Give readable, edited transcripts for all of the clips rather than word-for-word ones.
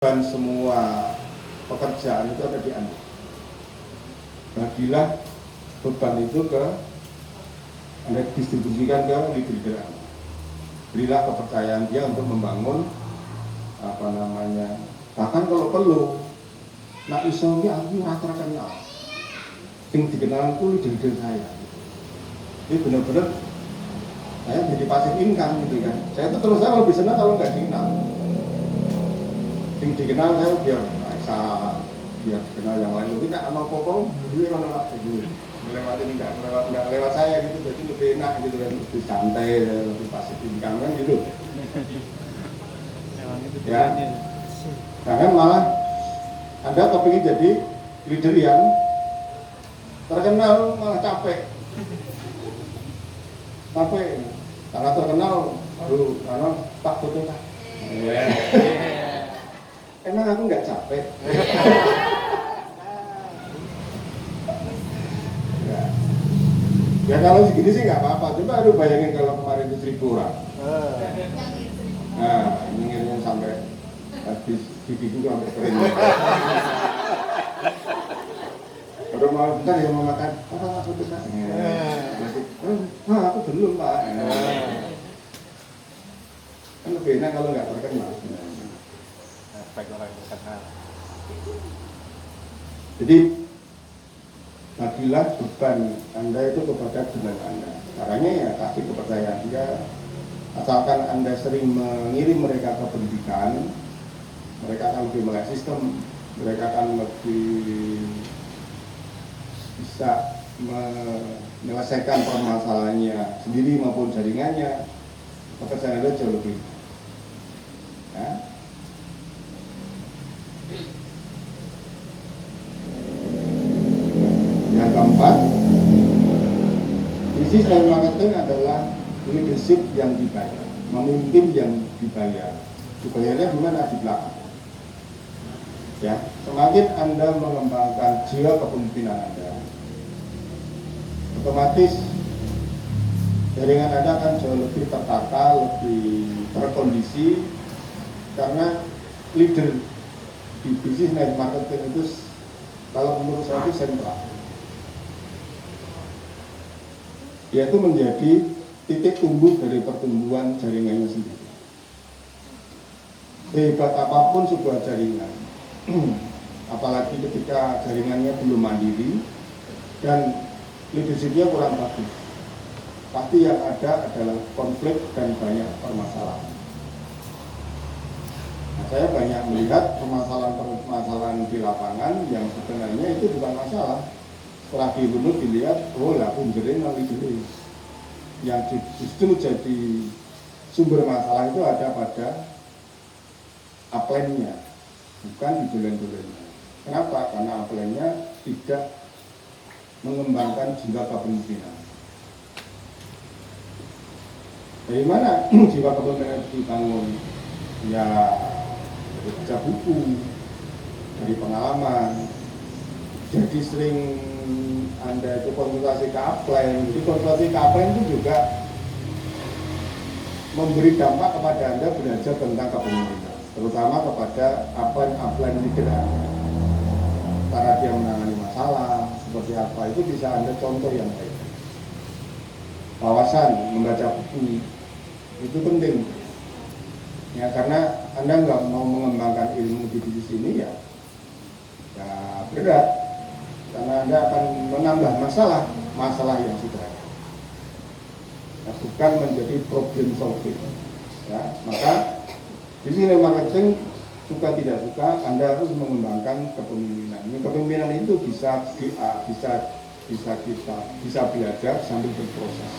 Dan semua pekerjaan itu ada di Anda. Bagilah beban itu ke Anda, distribusikan ke leader Anda. Berilah kepercayaan dia untuk membangun bahkan kalau perlu nak iso aku rata kenal yang dikenal itu leader saya. Ini benar-benar saya jadi pasif income gitu kan. Saya itu terus saya lebih senang kalau nggak dikenal. Yang dikenal saya biar dikenal yang lain. Mungkin nggak sama pokok dulu kan lewat dulu. Melewati ini nggak lewat saya gitu, jadi lebih enak gitu kan, lebih santai, lebih pasif income kan gitu. Ya, bahkan malah Anda kepingin jadi leader yang terkenal malah capek karena terkenal, karena Pak Foto Pak. Emang aku nggak capek. Ya kalau segini sih nggak apa-apa. Coba aduh bayangin kalau kemarin itu 1.000 orang. Nah, inginnya sampai habis gigi juga sampai kering. Baru mau bentar ya mau makan. Aku tuh kan. Aku belum Pak. Kan lebih enak kalau nggak terkenal. Jadi bagilah beban Anda itu kepada bulan Anda. Caranya ya kasih kepercayaan dia. Asalkan Anda sering mengirim mereka ke pendidikan, mereka akan lebih melek sistem, mereka akan lebih bisa menyelesaikan permasalahannya sendiri maupun jaringannya. Pekerjaan Anda jauh lebih. Ya. Yang keempat, bisnis dan marketing adalah leadership yang dibayar, memimpin yang dibayar. Dibayarnya gimana? Di belakang. Ya, semakin Anda mengembangkan jiwa kepemimpinan Anda, otomatis jaringan Anda akan jauh lebih tertata, lebih terkondisi, karena leader di bisnis dan marketing itu kalau menurut saya itu sentral. Yaitu menjadi titik tumbuh dari pertumbuhan jaringannya sendiri. Hebat apapun sebuah jaringan, apalagi ketika jaringannya belum mandiri dan leadershipnya kurang bagus, pasti yang ada adalah konflik dan banyak permasalahan. Nah, saya banyak melihat permasalahan di lapangan yang sebenarnya itu bukan masalah. Setelah dirunut dilihat, oh lah punjerin lagi dulu. Yang justru jadi sumber masalah itu ada pada upline-nya, bukan di dolen-dolennya. Kenapa? Karena upline-nya tidak mengembangkan jiwa kepemimpinan. Dari mana jiwa kepemimpinan dibangun? Ya dari baca buku, dari pengalaman. Jadi sering Anda itu konsultasi ke upline. Jadi konsultasi ke upline itu juga memberi dampak kepada Anda belajar tentang kepemimpinan, terutama kepada upline leader Anda. Cara dia menangani masalah seperti apa, itu bisa Anda contoh yang baik. Wawasan membaca buku itu penting. Ya, karena Anda nggak mau mengembangkan ilmu di bisnis ini ya berat. Karena Anda akan menambah masalah yang sudah ada. Nah, bukan menjadi problem solving. Ya, maka di sini marketing suka tidak suka Anda harus mengembangkan kepemimpinan. Kepemimpinan itu bisa belajar sambil berproses.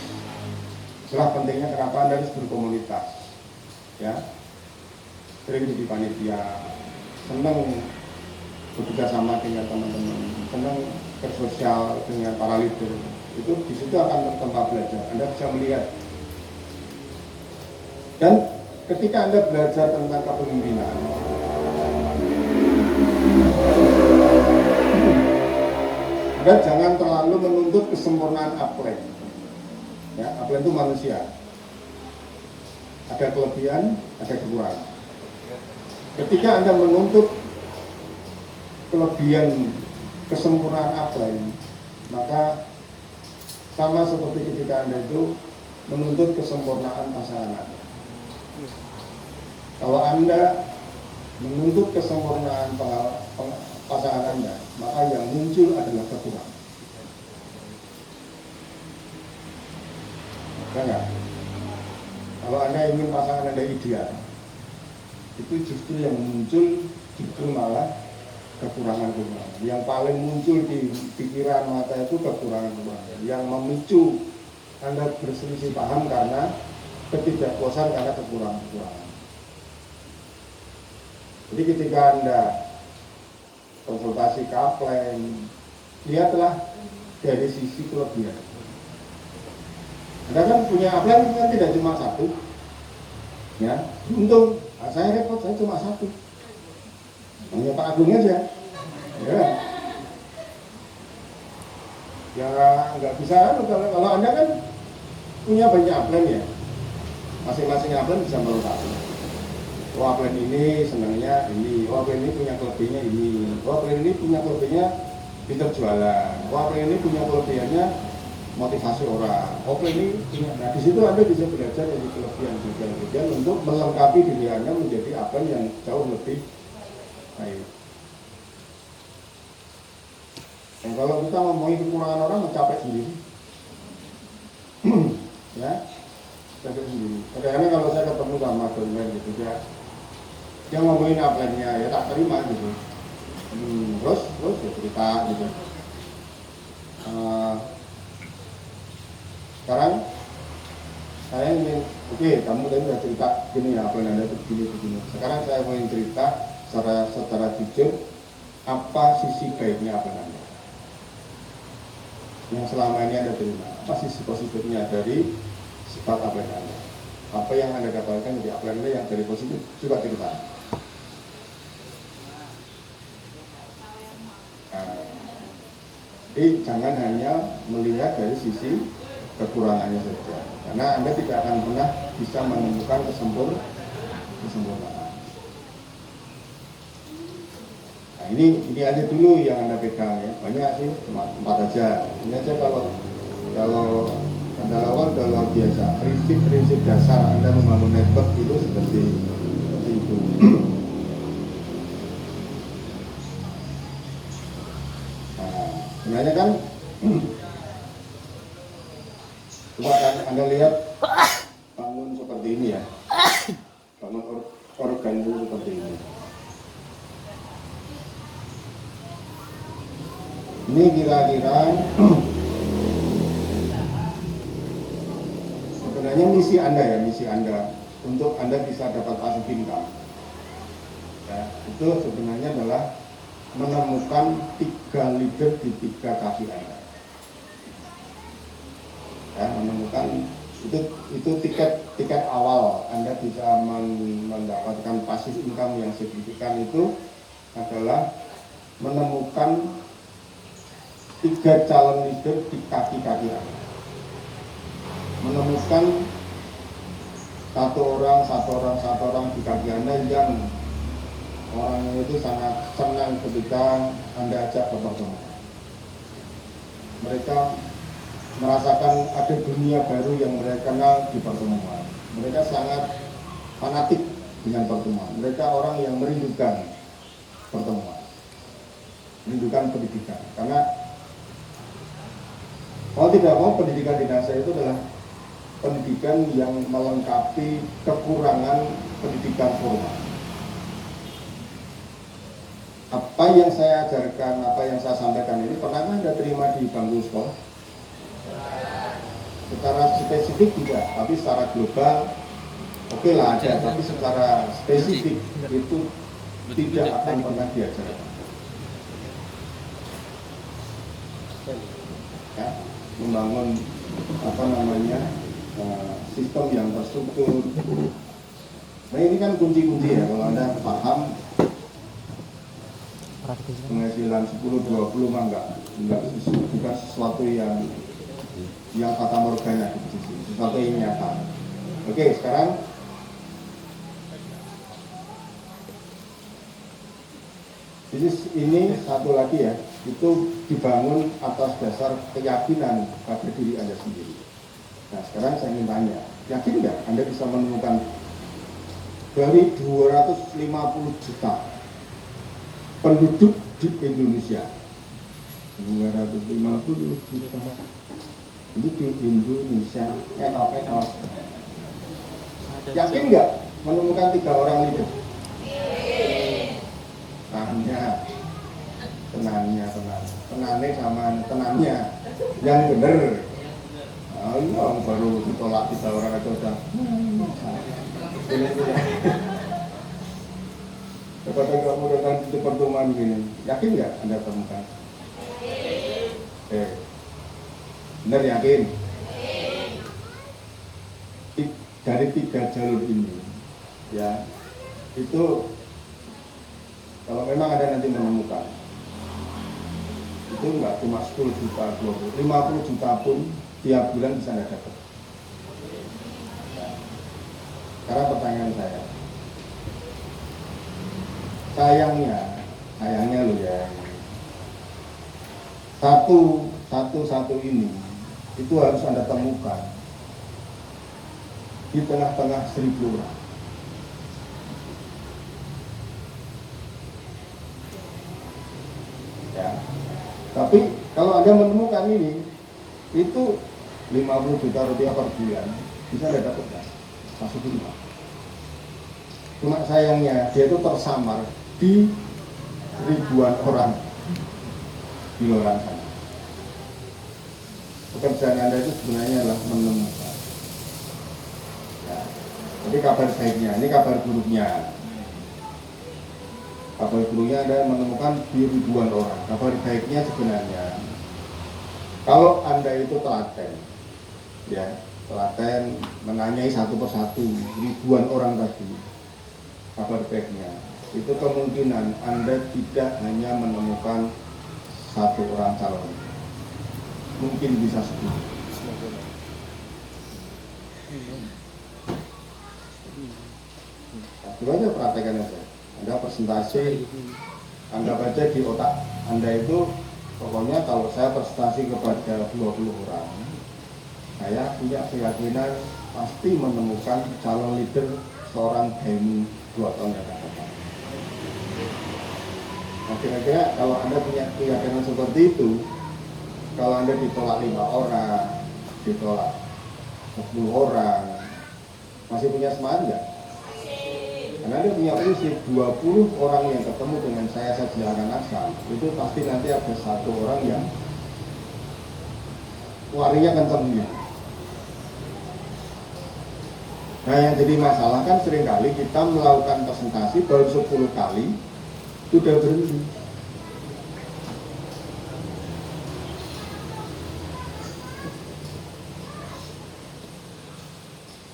Itulah pentingnya kenapa Anda harus berkomunitas. Ya, sering jadi panitia, senang bekerja sama dengan teman-teman, senang bersosial dengan para leader, itu di situ akan tempat belajar. Anda bisa melihat, dan ketika Anda belajar tentang kepemimpinan, Anda jangan terlalu menuntut kesempurnaan upline. Ya, upline itu manusia, ada kelebihan, ada kekurangan. Ketika Anda menuntut kelebihan kesempurnaan apply, maka sama seperti ketika Anda itu menuntut kesempurnaan pasangan Anda. Kalau Anda menuntut kesempurnaan pasangan Anda, maka yang muncul adalah kekurangan. Enggak? Kalau Anda ingin pasangan Anda ideal, itu justru yang muncul justru malah kekurangan-kekurangan. Yang paling muncul di pikiran mata itu kekurangan-kekurangan. Yang memicu Anda berselisih paham karena ketidakpuasan karena kekurangan-kekurangan. Jadi ketika Anda konsultasi kaplen, lihatlah dari sisi kelebihan. Anda kan punya apply kan tidak cuma satu, ya. Untung saya repot, saya cuma satu, hanya Pak Agung aja, ya. Ya nggak bisa. Kalau Anda kan punya banyak apply ya, masing-masing apply bisa melengkapi. Oh apply ini senangnya ini, oh apply ini punya kelebihannya ini, oh apply ini punya kelebihannya pintar jualan, oh apply ini punya kelebihannya motivasi orang. Oke ini, nah di situ Anda bisa belajar dari kelebihan untuk melengkapi diri Anda menjadi apa yang jauh lebih baik. Dan kalau kita ngomongin kekurangan orang, capek sendiri, ya, capek sendiri. Kadang-kadang kalau saya ketemu sama dosen gitu ya, dia ngomongin apa-nya, ya tak terima gitu. Terus ya cerita gitu. Sekarang saya ingin, oke, kamu tadi udah cerita gini ya, apa yang Anda begini. Sekarang saya mau cerita secara jujur apa sisi baiknya apa Anda yang selama ini Anda terima, apa sisi positifnya dari sifat apa Anda, apa yang Anda dapatkan dari apa Anda yang dari positif juga cerita. Jadi jangan hanya melihat dari sisi kekurangannya saja, karena Anda tidak akan pernah bisa menemukan kesempurnaan. Nah ini aja dulu yang Anda pegang ya, banyak sih, cuma 4 aja. Ini aja kalau Anda lawan udah luar biasa. Prinsip-prinsip dasar Anda membangun network itu seperti itu. Nah, sebenarnya kan coba Anda lihat bangun seperti ini ya, bangun organ itu seperti ini. Ini kira-kira sebenarnya misi Anda untuk Anda bisa dapat passive income. Ya, itu sebenarnya adalah menemukan 3 leader di 3 kaki Anda. Ya, menemukan itu tiket awal Anda bisa mendapatkan passive income yang signifikan itu adalah menemukan 3 calon leader di kaki-kaki Anda. Menemukan satu orang di kaki Anda yang orangnya itu sangat senang ketika Anda ajak bertemu. Mereka merasakan ada dunia baru yang mereka kenal di pertemuan. Mereka sangat fanatik dengan pertemuan. Mereka orang yang merindukan pertemuan, merindukan pendidikan. Karena kalau tidak mau pendidikan di NASA itu adalah pendidikan yang melengkapi kekurangan pendidikan formal. Apa yang saya ajarkan, apa yang saya sampaikan ini pernah Anda terima di bangku sekolah? Secara spesifik tidak, tapi secara global oke lah ada, tapi secara spesifik itu tidak akan pernah diajarkan. Ya, membangun sistem yang terstruktur. Nah ini kan kunci-kunci ya, kalau Anda paham penghasilan 10-20 mah enggak bukan sesuatu yang fata morgana, sesuatu yang nyata. Oke, sekarang Bisnis ini satu lagi ya, itu dibangun atas dasar keyakinan pada diri Anda sendiri. Nah sekarang saya ingin tanya, yakin nggak Anda bisa menemukan dari 250 juta penduduk di Indonesia, 250 juta itu di Indonesia, yakin nggak menemukan 3 orang leader? Tenangnya sama tenangnya yang bener. Yang baru ditolak 3 orang aja udah. Kepada kamu datang di pertemuan gini, yakin nggak Anda temukan? Benar yakin? Dari 3 jalur ini, ya itu kalau memang ada nanti menemukan, itu nggak cuma 10 juta, 50 juta pun tiap bulan bisa Anda dapat. Karena pertanyaan saya, sayangnya loh ya, satu ini itu harus Anda temukan di tengah-tengah 1000 orang. Ya, tapi kalau Anda menemukan ini, itu 50 juta rupiah per bulan bisa Anda dapatkan masuk rumah. Cuma sayangnya dia itu tersamar di ribuan orang di luar sana. Pekerjaan Anda itu sebenarnya adalah menemukan. Ya, jadi kabar baiknya, ini kabar buruknya. Kabar buruknya Anda menemukan di ribuan orang. Kabar baiknya sebenarnya, kalau Anda itu telaten, ya telaten menanyai satu persatu ribuan orang tadi, kabar baiknya itu kemungkinan Anda tidak hanya menemukan 1 orang calon, mungkin bisa 10. Nah, coba aja praktekkan aja. Anda presentasi, anggap aja di otak Anda itu, pokoknya kalau saya presentasi kepada 20 orang, saya punya keyakinan pasti menemukan calon leader seorang dalam 2 tahun yang akan datang. Nah, kira-kira kalau Anda punya keyakinan seperti itu, kalau Anda ditolak 5 orang, ditolak 10 orang, masih punya semangat nggak? Karena Anda punya prinsip 20 orang yang ketemu dengan saya silakan asal, itu pasti nanti ada 1 orang yang larinya kencang dia. Nah yang jadi masalah kan seringkali kita melakukan presentasi baru 10 kali sudah berhenti.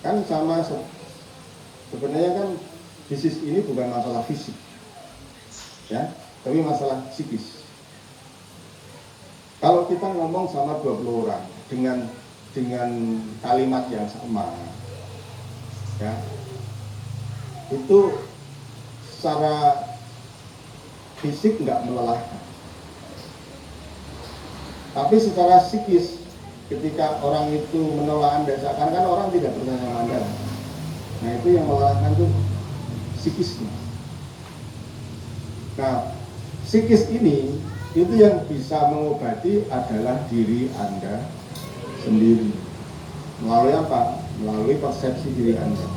Kan sama sebenarnya kan bisnis ini bukan masalah fisik, ya, tapi masalah psikis. Kalau kita ngomong sama 20 orang dengan kalimat yang sama, ya, itu secara fisik nggak melelahkan, tapi secara psikis ketika orang itu menolak Anda, seakan-akan orang tidak percaya sama Anda. Nah itu yang melelahkan itu psikisnya. Nah psikis ini itu yang bisa mengobati adalah diri Anda sendiri. Melalui apa? Melalui persepsi diri Anda.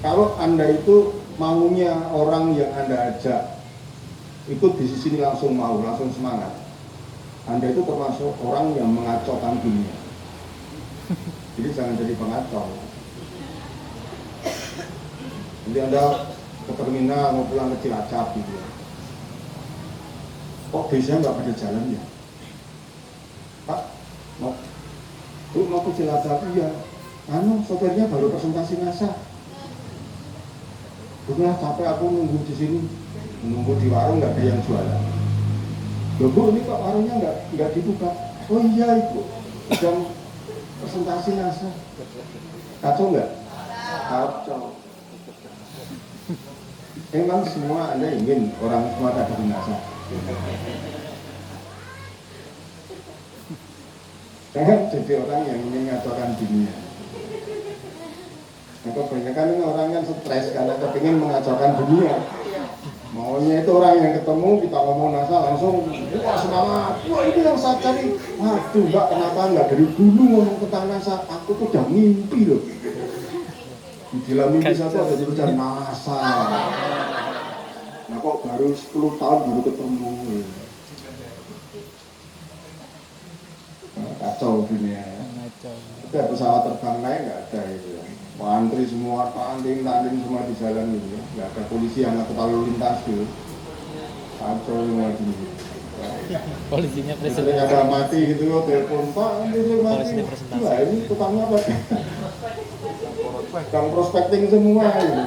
Kalau Anda itu maunya orang yang Anda ajak ikut di sini langsung mau, langsung semangat, Anda itu termasuk orang yang mengacaukan dunia. Jadi jangan jadi pengacau. Nanti Anda ke terminal mau pulang ke Cilacap gitu. Kok biasanya nggak pada jalan ya? Pak, mau ke Cilacap? Iya. Sopirnya baru presentasi NASA. Udah capek aku nunggu di sini, nunggu di warung nggak ada yang jualan. Loh Bu, ini kok warungnya nggak dibuka? Oh iya Ibu, sedang presentasi NASA. Kacau nggak? Kacau. Memang semua Anda ingin orang semua ada binasa. Jangan jadi orang yang ingin ngacaukan dunia. Nah, kebanyakan orang kan stres karena kepingin mengacaukan dunia. Maunya itu orang yang ketemu kita ngomong NASA langsung wah semangat, wah itu yang saya cari. Waduh mbak, kenapa nggak dari dulu ngomong tentang NASA? Aku tuh udah mimpi loh. Di dalam mimpi saya ada jadi NASA. Nah kok baru 10 tahun baru ketemu. Nah, kacau dunia ya. Ada pesawat terbang naik nggak ada itu ya. Antri semua, tanding semua di jalan itu ya. Nggak ada polisi yang ngatur lalu lintas gitu. Kacau semua gini. Polisinya presiden. Ada mati gitu loh, telepon Pak, ini mati. Wah ini tukangnya apa? Tukang prospecting semua gitu.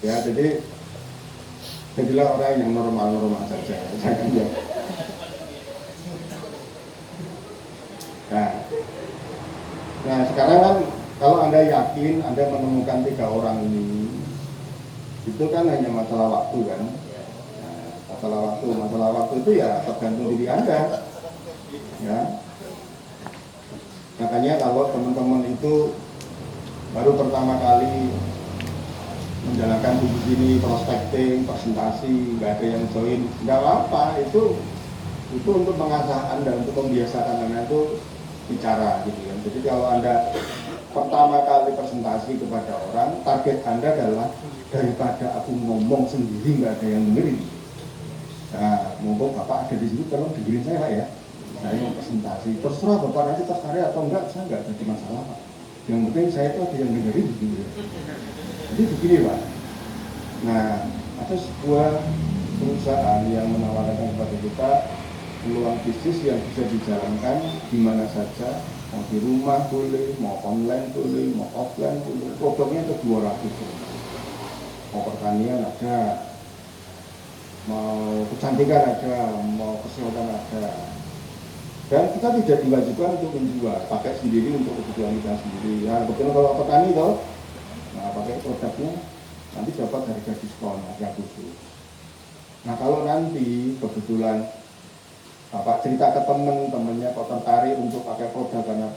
Ya jadi jadilah orang yang normal saja, jangan ya. Nah sekarang kan kalau Anda yakin Anda menemukan 3 orang ini, itu kan hanya masalah waktu kan. Nah, masalah waktu itu ya tergantung diri Anda. Ya. Makanya kalau teman-teman itu baru pertama kali menjalankan tugas ini, prospecting, presentasi, nggak ada yang join, nggak apa-apa, itu untuk mengasah Anda, untuk membiasakan Anda itu bicara gitu kan. Jadi kalau Anda pertama kali presentasi kepada orang, target Anda adalah daripada aku ngomong sendiri nggak ada yang dengerin. Nah, mumpung Bapak ada di sini, tolong dengerin saya Pak ya. Saya mau presentasi, terserah Bapak nanti tertarik atau enggak, saya nggak jadi masalah Pak. Yang penting saya itu ada yang dengerin gitu ya. Jadi begini Pak. Nah, ada sebuah perusahaan yang menawarkan kepada kita peluang bisnis yang bisa dijalankan di mana saja, mau di rumah boleh, mau online boleh, mau offline boleh. Produknya ada 200. Mau pertanian ada, mau kecantikan ada, mau kesehatan ada. Dan kita tidak diwajibkan untuk menjual, pakai sendiri untuk kebutuhan kita sendiri. Ya, betul kalau petani toh, nah pakai produknya nanti dapat harga diskon, harga khusus. Nah kalau nanti kebetulan Bapak cerita ke temennya kok tertarik untuk pakai produk karena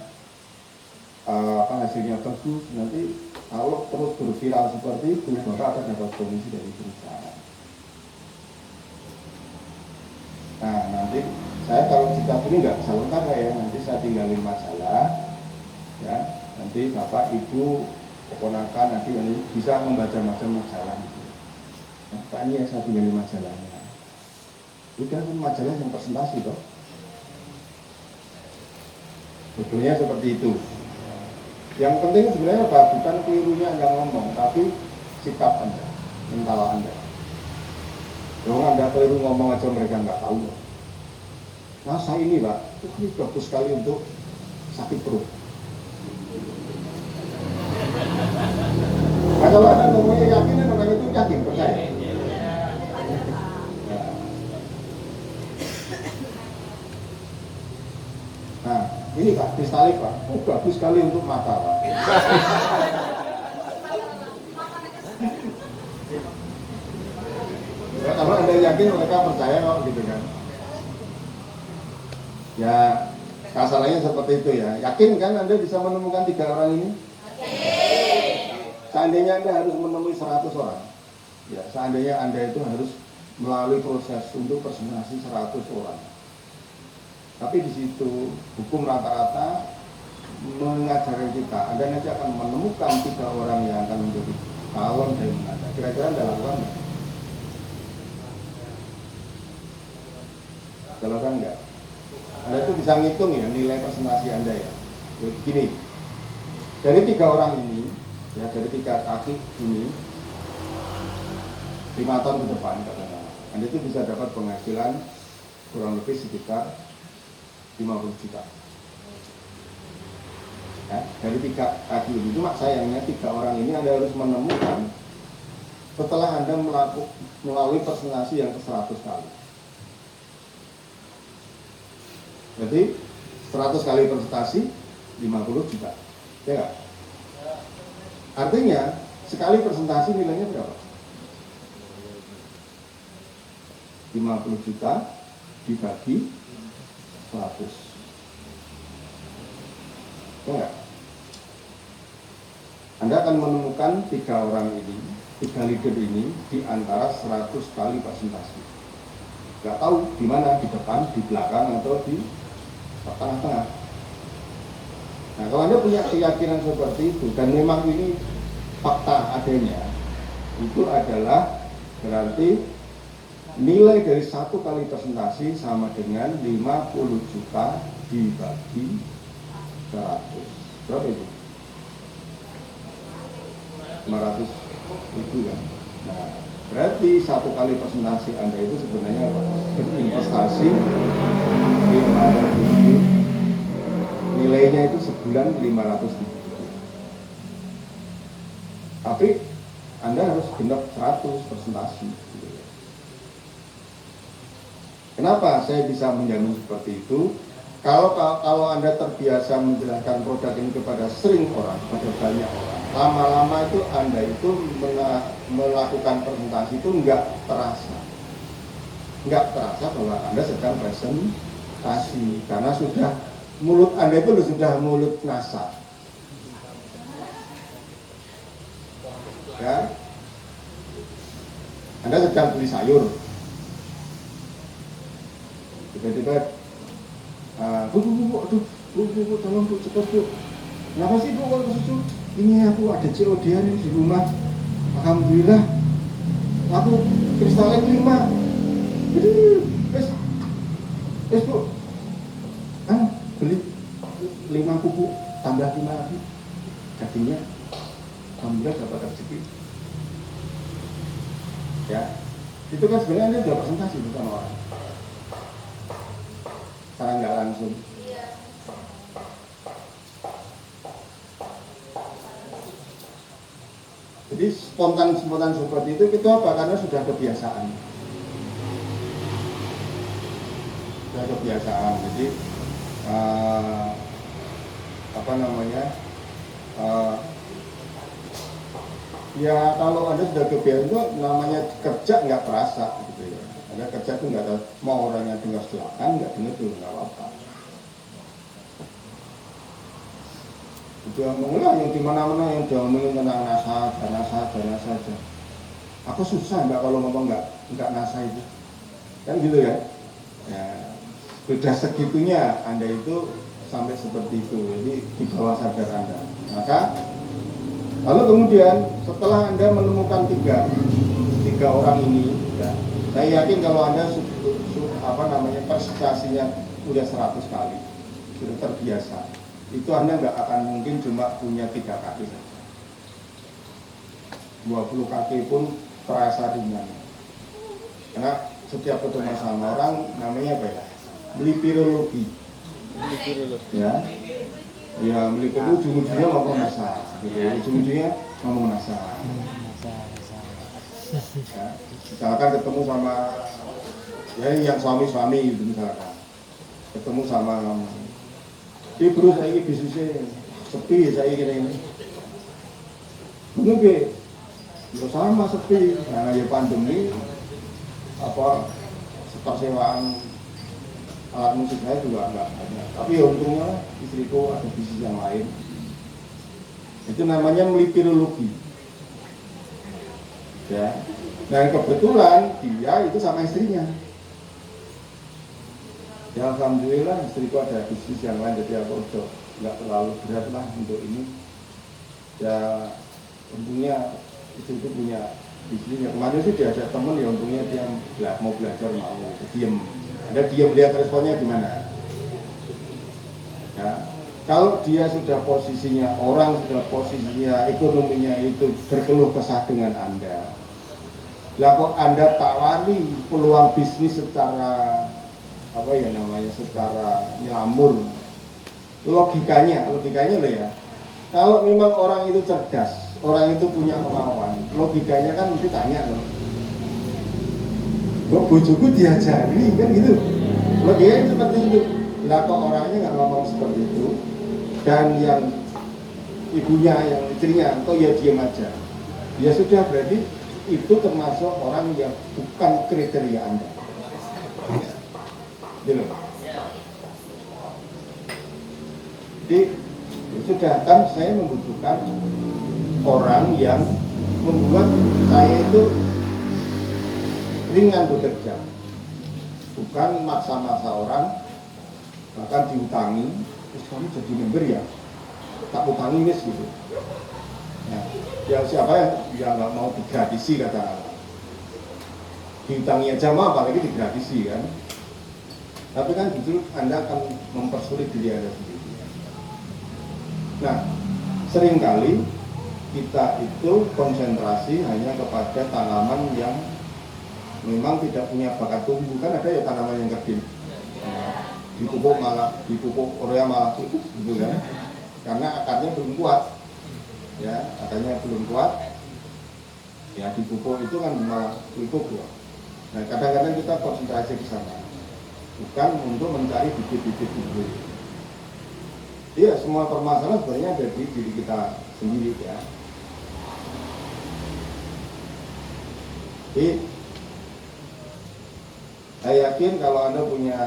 hasilnya bagus, nanti kalau terus berviral seperti itu, Bapak akan dapat komisi dari perusahaan. Nah nanti saya kalau jika ini nggak bisa lengkap ya, nanti saya tinggalin majalah, ya nanti Bapak Ibu keponakan nanti bisa membaca majalah itu. Nah, Pak ini ya saya tinggalin majalahnya. Udah majalah yang presentasi toh. Sebetulnya seperti itu. Yang penting sebenarnya apa? Bukan kelirunya Anda ngomong, tapi sikap Anda, mental Anda. Kalau Anda keliru ngomong aja mereka nggak tahu. Nah saya ini Pak, ini bagus sekali untuk sakit perut. Nah kalau Anda ngomongnya yakin, orang itu yakin, percaya. Nah, ini Pak, kristalik Pak, bagus sekali untuk mata Pak. Ya, kalau Anda yakin mereka percaya kok gitu kan. Ya, kasalnya seperti itu ya. Yakin kan Anda bisa menemukan 3 orang ini? Seandainya Anda harus menemui 100 orang, ya seandainya Anda itu harus melalui proses untuk presentasi 100 orang. Tapi di situ hukum rata-rata mengajarkan kita, Anda nanti akan menemukan 3 orang yang akan menjadi calon dari Anda. Kira-kira Anda lakukan nggak? Lakukan nggak? Anda itu bisa ngitung ya nilai presentasi Anda ya. Begini, dari 3 orang ini, ya dari 3 kaki ini, 5 tahun ke depan katanya, Anda itu bisa dapat penghasilan kurang lebih sekitar 50 juta. Ya, dari 3 kaki ini, cuma sayangnya 3 orang ini Anda harus menemukan setelah Anda melalui presentasi yang ke-100 kali. Jadi 100 kali presentasi 50 juta. Ya enggak? Artinya Sekali presentasi nilainya berapa? 50 juta dibagi 100. Enggak? Anda akan menemukan 3 orang ini, 3 leader ini di antara 100 kali presentasi. Nggak tahu di mana, di depan, di belakang, atau di tengah-tengah. Nah, kalau Anda punya keyakinan seperti itu, dan memang ini fakta adanya, itu adalah berarti nilai dari 1 kali presentasi sama dengan 50 juta dibagi 100. Berapa itu? 500 ribu kan? Nah, berarti 1 kali presentasi Anda itu sebenarnya berinvestasi 500 ribu. Nilainya itu sebulan 500 ribu. Tapi Anda harus genap 100 presentasi. Kenapa saya bisa menjamin seperti itu? Kalau Anda terbiasa menjelaskan produk ini kepada sering orang, kepada banyak orang, lama-lama itu Anda itu melakukan presentasi itu nggak terasa bahwa Anda sedang presentasi, karena sudah mulut Anda itu sudah mulut NASA, ya. Anda sedang beli sayur, tiba-tiba Bu, tolong Bu, cepat Bu. Kenapa sih Bu kalau susu? Ini aku ada COD-an di rumah. Alhamdulillah. Aku kristalnya 5. Wes Bu. Beli 5 kuku, tambah 5 lagi. Jadinya alhamdulillah dapat rezeki. Ya. Itu kan sebenarnya Anda sudah presentasi bukan orang. Secara nggak langsung. Jadi spontan seperti itu apa? Karena sudah kebiasaan. Jadi ya kalau Anda sudah kebiasaan itu namanya kerja nggak terasa gitu ya. Anda kerja tuh nggak tahu mau orangnya dengar silakan, nggak dengar tuh nggak apa-apa. Itu yang di mana-mana yang diomongin tentang NASA saja. Aku susah nggak kalau ngomong nggak NASA itu, kan gitu ya. Ya sudah segitunya Anda itu sampai seperti itu, jadi di bawah sadar Anda. Maka lalu kemudian setelah Anda menemukan tiga orang ini, ya, saya yakin kalau Anda presentasinya udah 100 kali, sudah terbiasa, itu Anda nggak akan mungkin cuma punya 3 kaki saja. 20 kaki pun terasa ringan. Karena setiap ketemu sama orang namanya apa ya? Melipirologi. Ya. Ya, melipir ujung-ujungnya ngomong NASA. Gitu. Ujung-ujungnya ngomong NASA. Ya. Misalkan ketemu sama ya yang suami-suami gitu misalkan. Ketemu sama bro, saya ini bisnisnya sepi, saya ini. Mungkin ya sama sepi, karena ya pandemi, persewaan alat musik saya juga enggak banyak. Tapi ya untungnya istriku ada bisnis yang lain. Itu namanya melipirologi. Ya. Dan kebetulan dia itu sama istrinya. Ya alhamdulillah istriku ada bisnis yang lain, jadi aku udah nggak terlalu berat lah untuk ini. Ya untungnya istriku punya bisnis. Kemarin sih diajak temen, ya untungnya dia mau belajar, mau diem. Ada diem, lihat responnya gimana. Ya, kalau dia sudah posisinya, orang sudah posisinya, ekonominya itu berkeluh kesah dengan Anda. Lah kok Anda tawari peluang bisnis secara secara nyamur, logikanya loh ya, kalau memang orang itu cerdas, orang itu punya kemauan, logikanya kan mesti tanya loh, kok bojoku diajari kan gitu, logikanya seperti itu. Lah kok orangnya nggak ngomong seperti itu, dan yang ibunya, yang istrinya kok ya diem aja. Ya sudah, berarti itu termasuk orang yang bukan kriteria Anda. Gitu. Jadi sudah kan saya membutuhkan orang yang membuat saya itu ringan bekerja, bukan maksa-maksa orang, bahkan diutangi, terus kamu jadi member ya, tak utangi wis gitu. Nah, ya siapa yang nggak mau digratisi kata, diutangi aja mah apalagi digratisi kan. Tapi kan justru Anda akan mempersulit diri Anda sendiri. Nah, seringkali kita itu konsentrasi hanya kepada tanaman yang memang tidak punya bakat tumbuh. Kan ada ya tanaman yang kerdil, dipupuk urea malah tutup gitu kan, karena akarnya belum kuat, ya akarnya belum kuat, ya dipupuk itu kan malah tutup ya. Nah kadang-kadang kita konsentrasi ke sana, bukan untuk mencari bibit-bibit unggul. Iya, semua permasalahan sebenarnya ada di diri kita sendiri ya. Jadi saya yakin kalau Anda punya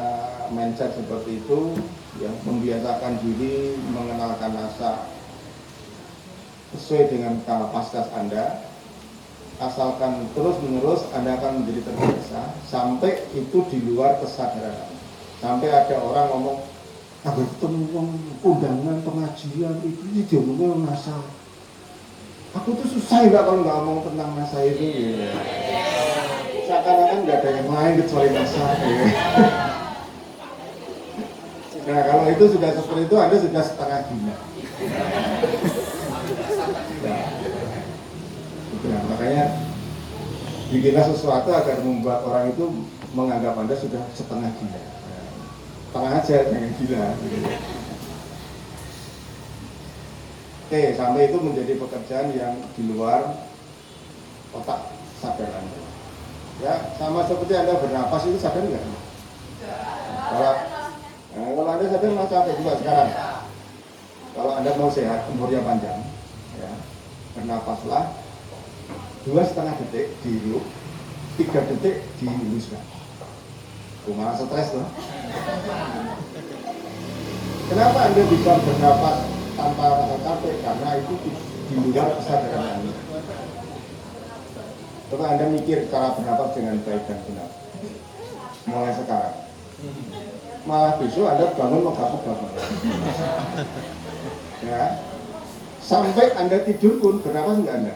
mindset seperti itu, ya membiasakan diri mengenalkan rasa sesuai dengan kapasitas Anda, asalkan terus-menerus Anda akan menjadi terbiasa sampai itu di luar kesadaran. Sampai ada orang ngomong, aku ketemu undangan pengajian itu dia ngomongnya NASA. Aku tuh susah nggak kalau nggak ngomong tentang NASA itu. Ya. Seakan-akan nggak ada yang lain kecuali NASA. Ya. Nah kalau itu sudah seperti itu, Anda sudah setengah gila. Nah, makanya bikinlah sesuatu agar membuat orang itu menganggap Anda sudah setengah gila. Setengah aja, jangan gila. Oke, sampai itu menjadi pekerjaan yang di luar otak sadar Anda. Ya, sama seperti Anda bernapas itu sadar nggak? Kalau Anda sadar mah capek juga sekarang. Kalau Anda mau sehat, umurnya panjang, ya, bernapaslah 2,5 detik dihirup, 3 detik dihembuskan. Malah stres loh. Kenapa Anda bisa bernapas tanpa rasa capek? Karena itu di luar kesadaran Anda. Coba Anda mikir cara bernapas dengan baik dan benar. Mulai sekarang. Malah besok Anda bangun menggapuk-gapuk. Ya. Sampai Anda tidur pun bernapas enggak Anda?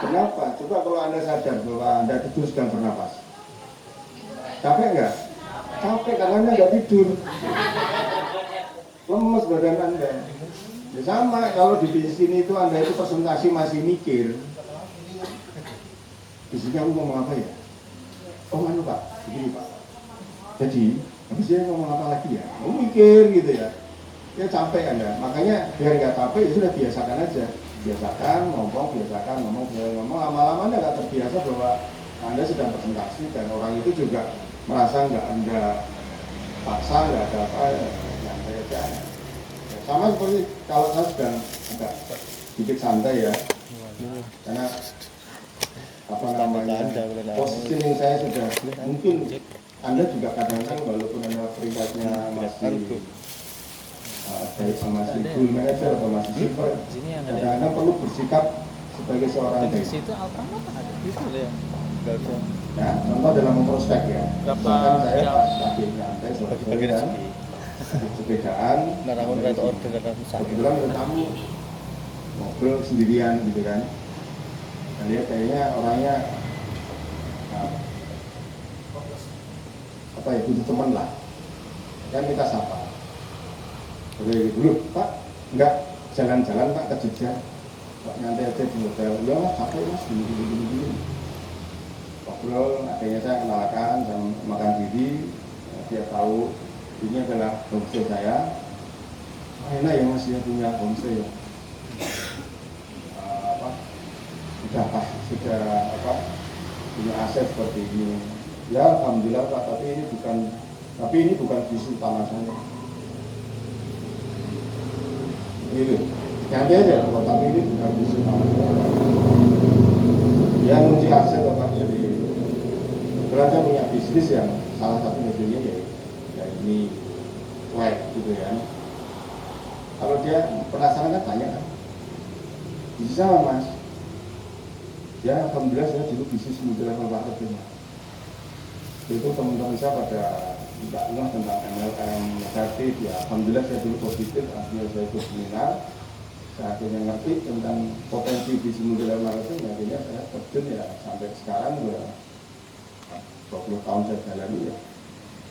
Kenapa? Coba kalau Anda sadar bahwa Anda tidur sedang bernapas. Capek enggak? Capek karena Anda enggak tidur. Lemes badan Anda. Ya sama, kalau di sini itu Anda itu presentasi masih mikir. Di sini aku ngomong apa ya? Oh anu Pak, begini Pak. Jadi, habis dia ngomong apa lagi ya? Mau mikir gitu ya. Ya capek Anda. Makanya biar nggak capek ya sudah biasakan aja. Biasakan ngomong, lama-lama Anda nggak terbiasa bahwa Anda sedang presentasi dan orang itu juga merasa nggak Anda paksa, nggak ada apa, santai aja. Ya, sama seperti kalau saya sedang agak sedikit santai ya, karena apa namanya positioning saya sudah mungkin Anda juga kadang-kadang walaupun Anda peringkatnya masih masih full manager atau masih super, kadang-kadang perlu bersikap sebagai seorang di situ Alfamart ada itu ya. Ya, contoh dalam memprospek ya. Misalkan saya lagi nyantai dan sepedaan, kebetulan ada tamu ngobrol sendirian gitu kan. Dan dia kayaknya orangnya apa ya, butuh teman lah. Kan kita sapa. Oke, dulu Pak, enggak jalan-jalan Pak ke Jogja. Pak nyantai aja di hotel. Ya Mas, capek Mas, gini. Ngobrol, akhirnya saya kenalkan dan makan diri. Dia tahu ini adalah homestay saya. Enak ya Mas, dia punya homestay ya. Sudah punya aset seperti ini. Ya alhamdulillah Pak, tapi ini bukan visi utama saya. Gitu. Nanti aja, tapi ini bukan visi utama saya. Bisnis sama mas. Ya alhamdulillah saya dulu bisnis multilevel marketing. Itu teman-teman saya pada tidak ngeh tentang MLM negatif ya. Alhamdulillah saya dulu positif, akhirnya saya ikut seminar. Saya akhirnya ngerti tentang potensi bisnis multilevel marketing. Akhirnya saya terjun ya sampai sekarang udah 20 tahun saya jalani ya.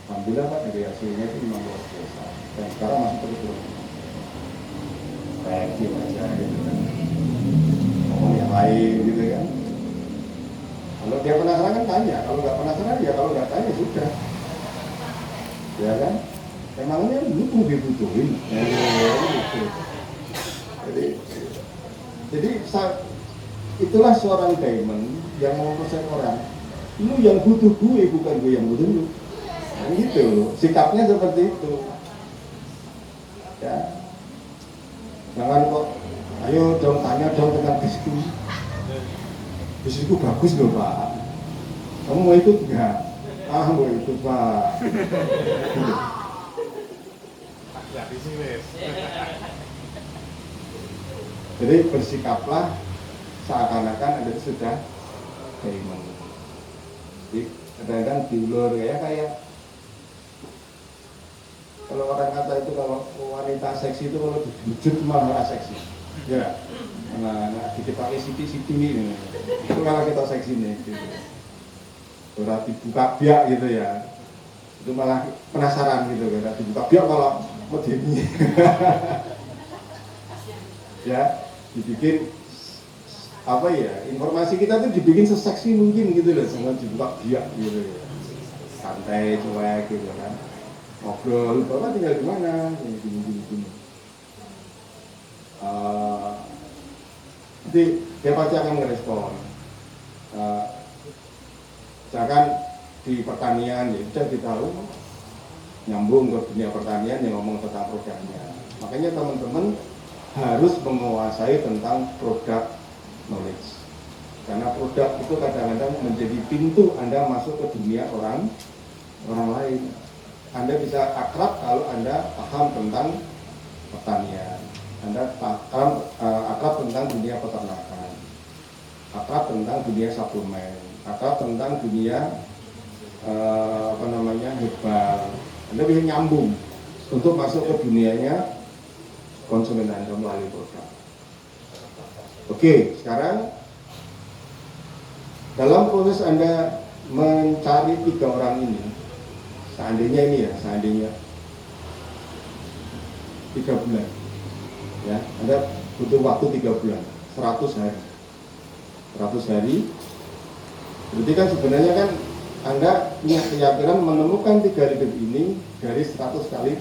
Alhamdulillah Pak, dari hasilnya itu memang luar biasa. Dan sekarang masih terus berkembang. Kayak gitu aja gitu kan. Ngomong yang lain gitu kan. Kalau dia penasaran kan tanya, kalau nggak penasaran ya kalau nggak tanya sudah. Ya kan? Emangnya lu dibutuhin? Gitu. Jadi itulah seorang diamond yang mau percaya orang. Lu yang butuh gue, bukan gue yang butuh lu. Nah, gitu, sikapnya seperti itu. Ya, jangan kok, ayo dong tanya dong tentang bisnisku. Bisnisku bagus loh Pak. Kamu mau ikut nggak? Ah mau ikut Pak. Jadi bersikaplah seakan-akan ada sudah diamond. Jadi kadang-kadang diulur kayak kalau orang kata itu kalau wanita seksi itu kalau dibujuk malah seksi. Ya. Nah, kita pakai siti-siti ini. Itu malah kita seksi nih gitu. Kalau dibuka biak gitu ya. Itu malah penasaran gitu kan. Dibuka biak kalau mau ini. Ya, dibikin apa ya? Informasi kita tuh dibikin seseksi mungkin gitu loh, sama dibuka biak gitu. Santai, cuek gitu kan. Ngobrol, Bapak tinggal di mana? Gini. Nanti dia pasti akan merespon. Misalkan di pertanian, ya sudah kita tahu nyambung ke dunia pertanian yang ngomong tentang produknya. Makanya teman-teman harus menguasai tentang produk knowledge. Karena produk itu kadang-kadang menjadi pintu Anda masuk ke dunia orang lain. Anda bisa akrab kalau Anda paham tentang pertanian, Anda paham akrab tentang dunia peternakan, akrab tentang dunia suplemen, akrab tentang dunia herbal. Anda bisa nyambung untuk masuk ke dunianya konsumen Anda melalui produk. Oke, sekarang dalam proses Anda mencari 3 orang ini, seandainya 3 bulan ya, Anda butuh waktu 3 bulan, 100 hari berarti kan sebenarnya kan Anda punya keyakinan menemukan 3 leader ini dari 100 kali